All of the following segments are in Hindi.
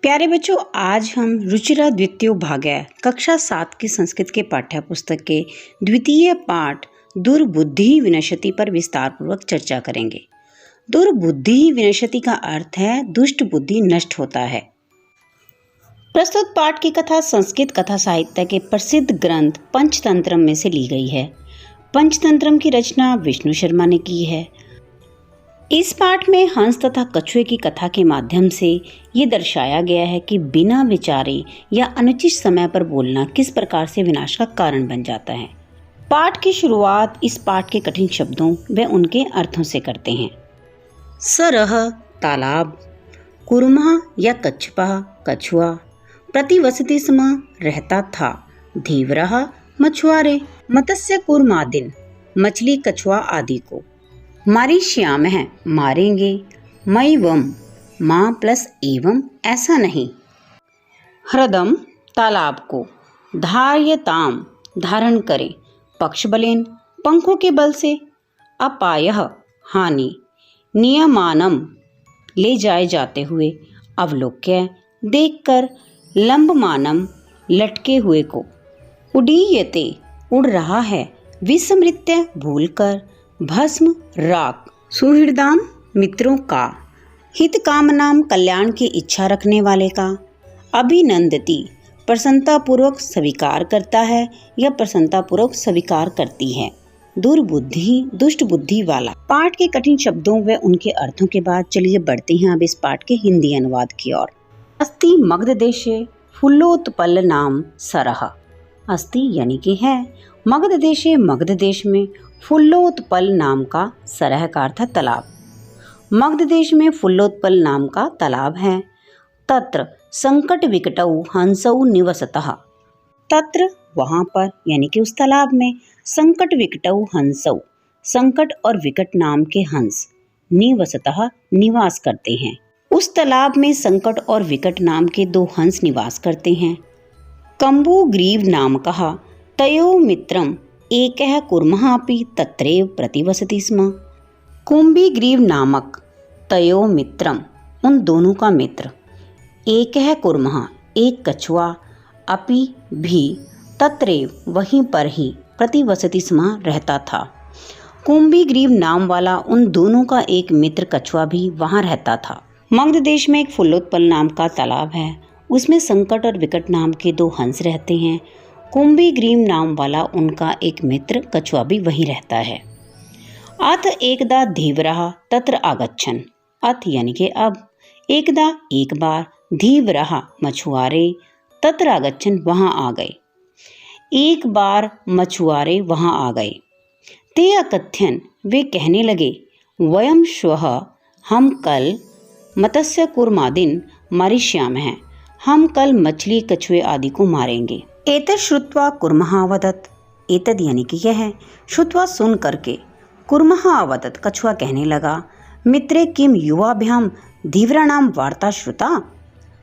प्यारे बच्चों, आज हम रुचिरा द्वितीय भाग्य कक्षा 7 की संस्कृत के पाठ्य पुस्तक के द्वितीय पाठ दुर्बुद्धि विनश्यति पर विस्तार पूर्वक चर्चा करेंगे। दुर्बुद्धि विनश्यति का अर्थ है दुष्ट बुद्धि नष्ट होता है। प्रस्तुत पाठ की कथा संस्कृत कथा साहित्य के प्रसिद्ध ग्रंथ पंचतंत्रम में से ली गई है। पंचतंत्रम की रचना विष्णु शर्मा ने की है। इस पाठ में हंस तथा कछुए की कथा के माध्यम से ये दर्शाया गया है कि बिना विचारे या अनुचित समय पर बोलना किस प्रकार से विनाश का कारण बन जाता है। पाठ की शुरुआत इस पाठ के कठिन शब्दों व उनके अर्थों से करते हैं। सरह तालाब, कुरमा या कछपा कछुआ, प्रतिवसति स्म रहता था, धीवरः मछुआरे, मत्स्य कुर्मादिन मछली कछुआ आदि को, मारी श्याम है मारेंगे, मई वम माँ प्लस एवं ऐसा नहीं, ह्रदम तालाब को, धार्यताम धारण करें, पक्ष बलेन पंखों के बल से, अपायः हानि, नियमानम ले जाए जाते हुए, अवलोक्य देखकर, लंबमानम लटके हुए को, उडीयते उड़ रहा है, विस्मृत्य भूलकर, भस्म राख, सुहृदाम मित्रों का, हित कामनाम कल्याण की इच्छा रखने वाले का, अभिनंदती प्रसन्नता पूर्वक स्वीकार करता है या प्रसन्नता पूर्वक स्वीकार करती है, दुर्बुद्धि दुष्ट बुद्धि वाला। पाठ के कठिन शब्दों व उनके अर्थों के बाद चलिए बढ़ते हैं अब इस पाठ के हिंदी अनुवाद की ओर। अस्ति मगध देशे फुल्लोत्पल नाम सरह, अस्ति यानी कि है, मगध देशे मगध देश में, फुल्लोत्पल नाम का सरह का अर्थ तालाब, मगध देश में फुल्लोत्पल नाम का तालाब है। तत्र संकट विकटौ हंसौ निवसतः, तत्र वहाँ पर यानी कि उस तालाब में, संकट विकटौ हंसौ संकट और विकट नाम के हंस, निवसतः निवास करते हैं। उस तालाब में संकट और विकट नाम के दो हंस निवास करते हैं। कम्बुग्रीव नाम कहा तयो मित्रम एकः कुर्मः अपि तत्रैव प्रतिवसति स्म, कुंभीग्रीव नामक तयो मित्रम उन दोनों का मित्र, एकः कुर्मः एक कछुआ, अपि भी तत्रैव वहीं पर ही, प्रतिवसति स्म रहता था, कुंभीग्रीव नाम वाला उन दोनों का एक मित्र कछुआ भी वहाँ रहता था। मगध देश में एक फुल्लोत्पल नाम का तालाब है, उसमें संकट और विकट नाम के दो हंस रहते हैं। कुंभीग्रीव नाम वाला उनका एक मित्र कछुआ भी वहीं रहता है। अथ एकदा धीवरः तत्र आगच्छन्, अथ यानी कि अब, एकदा एक बार, धीवरः मछुआरे, तत्र आगच्छन् वहाँ आ गए, एक बार मछुआरे वहाँ आ गए। ते अकथ्यन वे कहने लगे, वयम श्वः हम कल मत्स्य कुर्मादिन मारिष्यामः, हम कल मछली कछुए आदि को मारेंगे। एतत् श्रुत्वा कुर्मः अवदत्, एतद यानी कि यह है, श्रुत्वा सुन करके, कुर्मः अवदत् कछुआ कहने लगा, मित्रे किम युवाभ्याम धीवराणाम वार्ता श्रुता,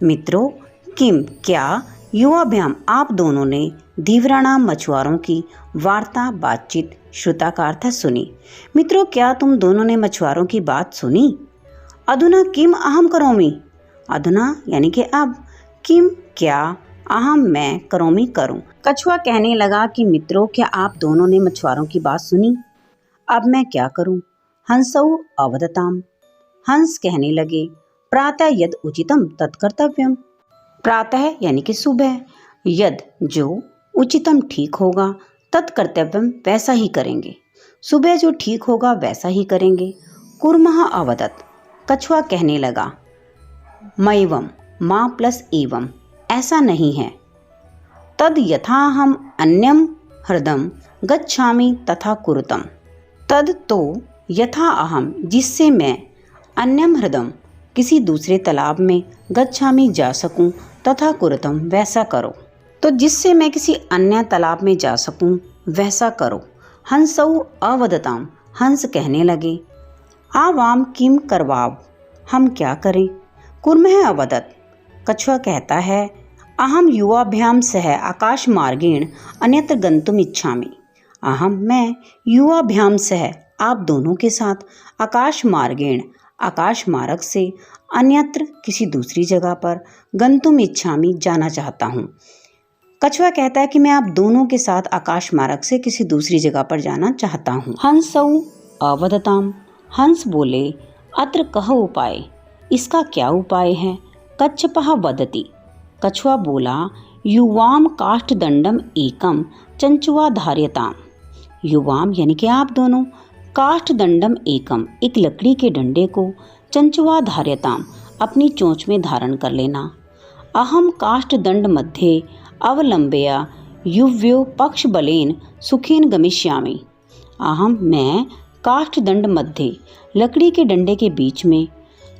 मित्रों किम क्या युवाभ्याम आप दोनों ने धीवराणाम मछुआरों की वार्ता बातचीत, श्रुता का अर्थ सुनी, मित्रों क्या तुम दोनों ने मछुआरों की बात सुनी। अधुना किम अहम करोमि, अधुना यानी कि अब, किम क्या, अहम मैं, करोमि करूं। कछुआ कहने लगा कि मित्रों क्या आप दोनों ने मछुआरों की बात सुनी, अब मैं क्या करूं। हंसौ अवदताम, हंस कहने लगे, प्रातः यद उचितम तत्कर्तव्यम, प्रातः यानी कि सुबह, यद जो, उचितम ठीक होगा, तत्कर्तव्यम वैसा ही करेंगे, सुबह जो ठीक होगा वैसा ही करेंगे। कुर्मः अवदत् कछुआ कहने लगा, मैवम माँ प्लस एवं ऐसा नहीं है, तद यथा हम अन्यम हृदम गच्छामि तथा कुरुतम, तद तो यथा अहम जिससे मैं, अन्यम हृदम किसी दूसरे तालाब में, गच्छामि जा सकूं, तथा कुरुतम वैसा करो, तो जिससे मैं किसी अन्य तालाब में जा सकूं वैसा करो। हंसौ अवदताम हंस कहने लगे, आवाम किम करवाव हम क्या करें। कुर्मः अवदत् कछुआ कहता है, अहम युवाभ्याम सह आकाश मार्गेण अन्यत्र गंतुम इच्छामि, अहम मैं युवाभ्याम सह आप दोनों के साथ आकाश मार्गेण आकाश मार्ग से अन्यत्र किसी दूसरी जगह पर गंतुम इच्छामि जाना चाहता हूँ। कछुआ कहता है कि मैं आप दोनों के साथ आकाश मार्ग से किसी दूसरी जगह पर जाना चाहता हूँ। हंसौ अवदताम, हंस बोले अत्र कह उपाय, इसका क्या उपाय है। कच्छपः वदति, कछुआ बोला युवाम काष्ठदंडम एकम चंचुआ धार्यताम। युवाम यानी कि आप दोनों, काष्ठदंडम एकम एक लकड़ी के डंडे को, चंचुआ धार्यताम अपनी चोंच में धारण कर लेना। अहम काष्ठदंड मध्ये अवलंबया युव्यो पक्ष बलेन सुखेन गमिष्यामि। अहम मैं काष्ठदंड मध्य लकड़ी के डंडे के बीच में,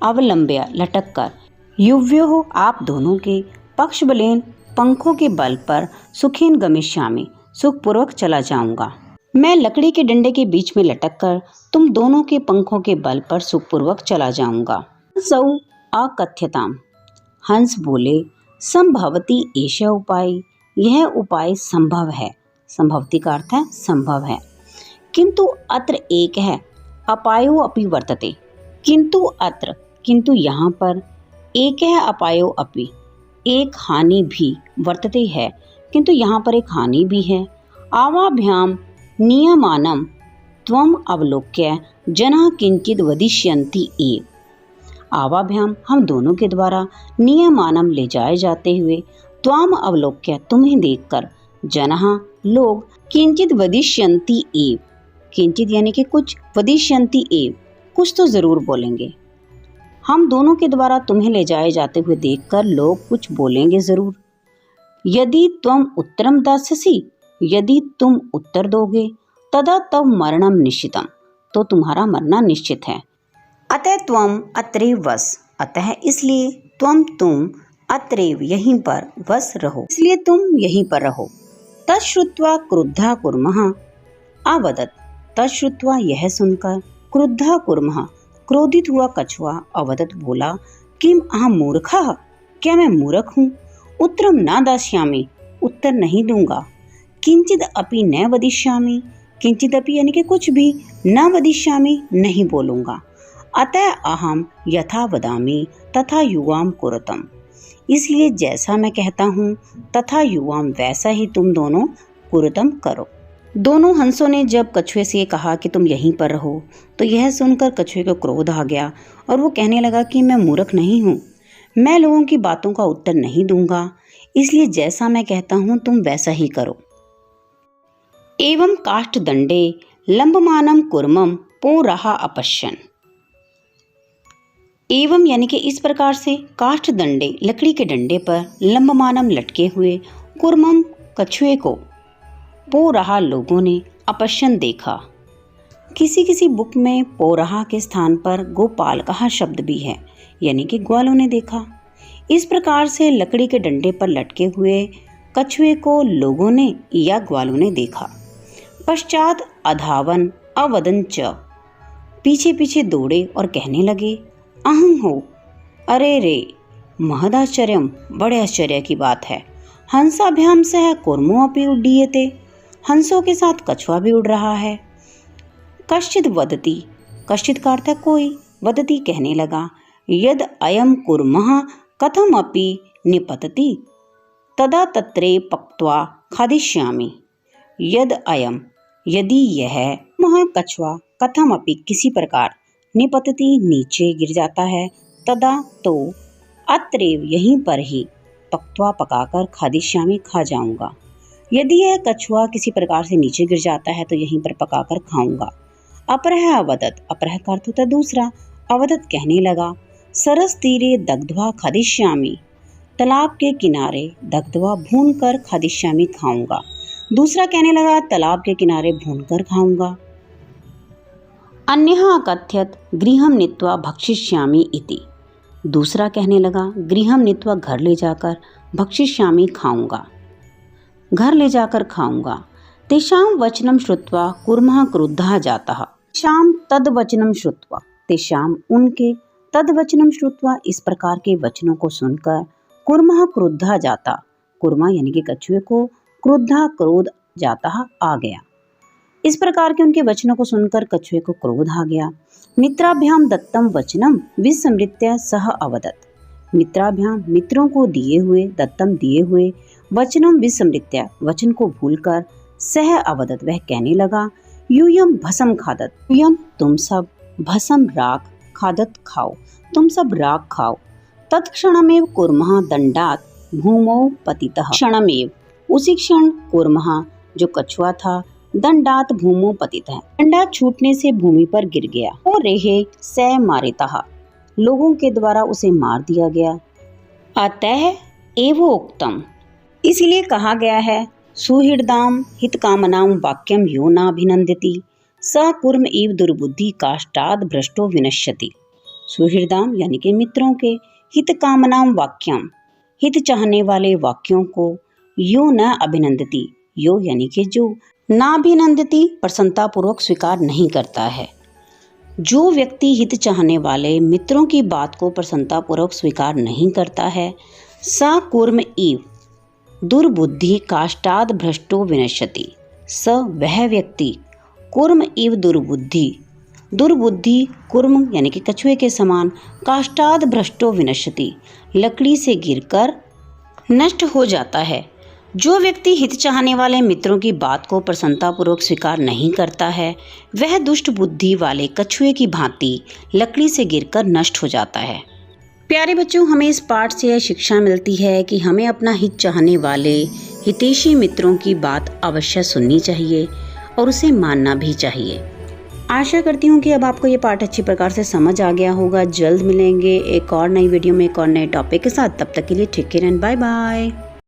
अवलंब्य लटक कर, युव्यो हो आप दोनों के, पक्ष बलेन पंखों के बल पर, सुखेन गमिष्यामि सुखपूर्वक चला जाऊंगा। मैं लकड़ी के डंडे के बीच में लटक कर तुम दोनों के पंखों के बल पर सुखपूर्वक चला जाऊंगा। सौ अकथ्यताम, हंस बोले संभवती एष उपाय, यह उपाय संभव है। संभवती का अर्थ है संभव है। किंतु अत्र एक है, अपायो अपि वर्तते। किंतु अत्र, किंतु यहाँ पर, एक है अपायो अपि एक हानि भी, वर्तते है किंतु यहाँ पर एक हानि भी है। आवाभ्याम नियमानम त्वम अवलोक्य जनः किंचित वदिष्यन्ति एव। आवाभ्याम हम दोनों के द्वारा, नियमानम ले जाए जाते हुए, त्वाम अवलोक्य तुम्हें देखकर, जनः लोग, किंचित वदिष्यन्ति एव किंचित यानी कि कुछ, वदिष्यन्ति एव कुछ तो जरूर बोलेंगे। हम दोनों के द्वारा तुम्हें ले जाए जाते हुए देखकर लोग कुछ बोलेंगे जरूर। यदि त्वम उत्तरम दास्यसि, यदि तुम उत्तर दोगे, तदा तव मरणम निश्चितम तो तुम्हारा मरना निश्चित है। अतः त्वम अत्रैव वस, अतः इसलिए, तुम अत्रैव यहीं पर, वस रहो इसलिए तुम यहीं पर रहो। तच्छ्रुत्वा क्रुद्धा कुर्मः अवदत्, तच्छ्रुत्वा यह सुनकर, क्रुद्धा कुर्मः क्रोधित हुआ कछुआ, अवदत् बोला किम अहम मूर्खः, क्या मैं मूर्ख हूँ। उत्तरम न दास्यामि, उत्तर नहीं दूंगा। किंचित अपि न वदिष्यामि, किंचित अपि यानी कि कुछ भी, न वदिष्यामि नहीं बोलूंगा। अतः अहम यथा वदामि तथा युवाम कुरुतम, इसलिए जैसा मैं कहता हूँ तथा युवाम वैसा ही तुम दोनों कुरुतम करो। दोनों हंसों ने जब कछुए से कहा कि तुम यहीं पर रहो, तो यह सुनकर कछुए को क्रोध आ गया और वो कहने लगा कि मैं मूर्ख नहीं हूँ, मैं लोगों की बातों का उत्तर नहीं दूंगा, इसलिए जैसा मैं कहता हूँ तुम वैसा ही करो। एवं काष्ठदंडे लंबमानम कुर्मम पोराहा अपश्यन। एवं यानी कि इस प्रकार से, काष्ठदंडे लकड़ी के डंडे पर, लंबमानम लटके हुए, कुर्मम कछुए को, पोराहा लोगों ने, अपश्यन देखा। किसी किसी बुक में पोराहा के स्थान पर गोपाल कहा शब्द भी है, यानी कि ग्वालों ने देखा। इस प्रकार से लकड़ी के डंडे पर लटके हुए कछुए को लोगों ने या ग्वालों ने देखा। पश्चात अधावन अवदन च, पीछे पीछे दौड़े और कहने लगे अहं हो, अरे रे, महदाश्चर्यम बड़े आश्चर्य की बात है। हंसाभ्याम सह कुर्मो अपि उड्डीयते, हंसों के साथ कछुआ भी उड़ रहा है। कश्चित वदति, कश्चित का अर्थ है कोई, वदति कहने लगा यद अयम कुर्मः कथम अपि निपतति तदा तत्रे पक्त्वा खादिष्यामि। यद अयम यदि यह, महा कछुआ, कथम अपि किसी प्रकार, निपतति नीचे गिर जाता है, तदा तो, अत्रेव यहीं पर ही, पक्त्वा पकाकर, खादिष्यामि खा जाऊंगा। यदि यह कछुआ किसी प्रकार से नीचे गिर जाता है तो यहीं पर पकाकर खाऊंगा। अपरह अवदत्, अपरह का अर्थ होता है दूसरा, अवदत् कहने लगा सरस तीरे दग्ध्वा खादिष्यामि, तालाब के किनारे दग्ध्वा भून कर खादिष्यामि खाऊंगा। दूसरा कहने लगा तालाब के किनारे भून कर खाऊंगा। अन्यः अकथयत् गृहं नीत्वा भक्षिष्यामि इति, दूसरा कहने लगा गृहं नीत्वा घर ले जाकर, भक्षिष्यामि खाऊंगा, घर ले जाकर खाऊंगा। तेषां वचनं श्रुत्वा कुर्मः क्रुद्धः जातः, तेषां तद्वचनं श्रुत्वा, तेषां उनके, तद्वचनं श्रुत्वा इस प्रकार के वचनों को सुनकर, कुर्मः क्रुद्धः जाता, कुर्मा यानी कि कछुए को, क्रुद्धः क्रोध, जातः आ गया। इस प्रकार के उनके वचनों को सुनकर कछुए को क्रोध आ गया। मित्राभ्याम दत्तम वचनम विस्मृत्य सह अवदत्। मित्राभ्याम मित्रों को दिए हुए, दत्तम दिए हुए, वचनम विस्मृत्य वचन को भूलकर, सह अवदत् वह कहने लगा, यूयम भस्म खादत, यूयम तुम सब, भस्म राख, खादत खाओ, तुम सब राख खाओ। तत्क्षणमेव कूर्मः दंडात भूमौ पतितः। क्षणमेव उसी क्षण कूर्मः जो कछुआ था दंडात भूमौ पतितः डंडा छूटने से भूमि पर गिर गया। और रेहे स मारितः लोगों के द्वारा उसे मार दिया गया। अतः एवोक्तम इसलिए कहा गया है, सुहृदाम हितकामनाम वाक्यम यो नाभिनंदति स कूर्म इव दुर्बुद्धि काष्ठाद भ्रष्टो विनश्यति। सुहृदाम यानी कि मित्रों के, हितकामनाम वाक्यम हित चाहने वाले वाक्यों को, यो न अभिनंदति यो यानी कि जो, नाभिनंदति प्रसन्नता पूर्वक स्वीकार नहीं करता है। जो व्यक्ति हित चाहने वाले मित्रों की बात को प्रसन्नता पूर्वक स्वीकार नहीं करता है, स कूर्म इव दुर्बुद्धि काष्ठाद भ्रष्टो विनश्यति स वह व्यक्ति, कूर्म इव दुर्बुद्धि दुर्बुद्धि कूर्म यानी कि कछुए के समान, काष्ठाद भ्रष्टो विनश्यति लकड़ी से गिरकर नष्ट हो जाता है। जो व्यक्ति हित चाहने वाले मित्रों की बात को प्रसन्नतापूर्वक स्वीकार नहीं करता है, वह दुष्ट बुद्धि वाले कछुए की भांति लकड़ी से गिरकर नष्ट हो जाता है। प्यारे बच्चों, हमें इस पाठ से यह शिक्षा मिलती है कि हमें अपना हित चाहने वाले हितैषी मित्रों की बात अवश्य सुननी चाहिए और उसे मानना भी चाहिए। आशा करती हूँ कि अब आपको ये पाठ अच्छी प्रकार से समझ आ गया होगा। जल्द मिलेंगे एक और नई वीडियो में एक और नए टॉपिक के साथ। तब तक के लिए ठीक केयर एंड बाय बाय।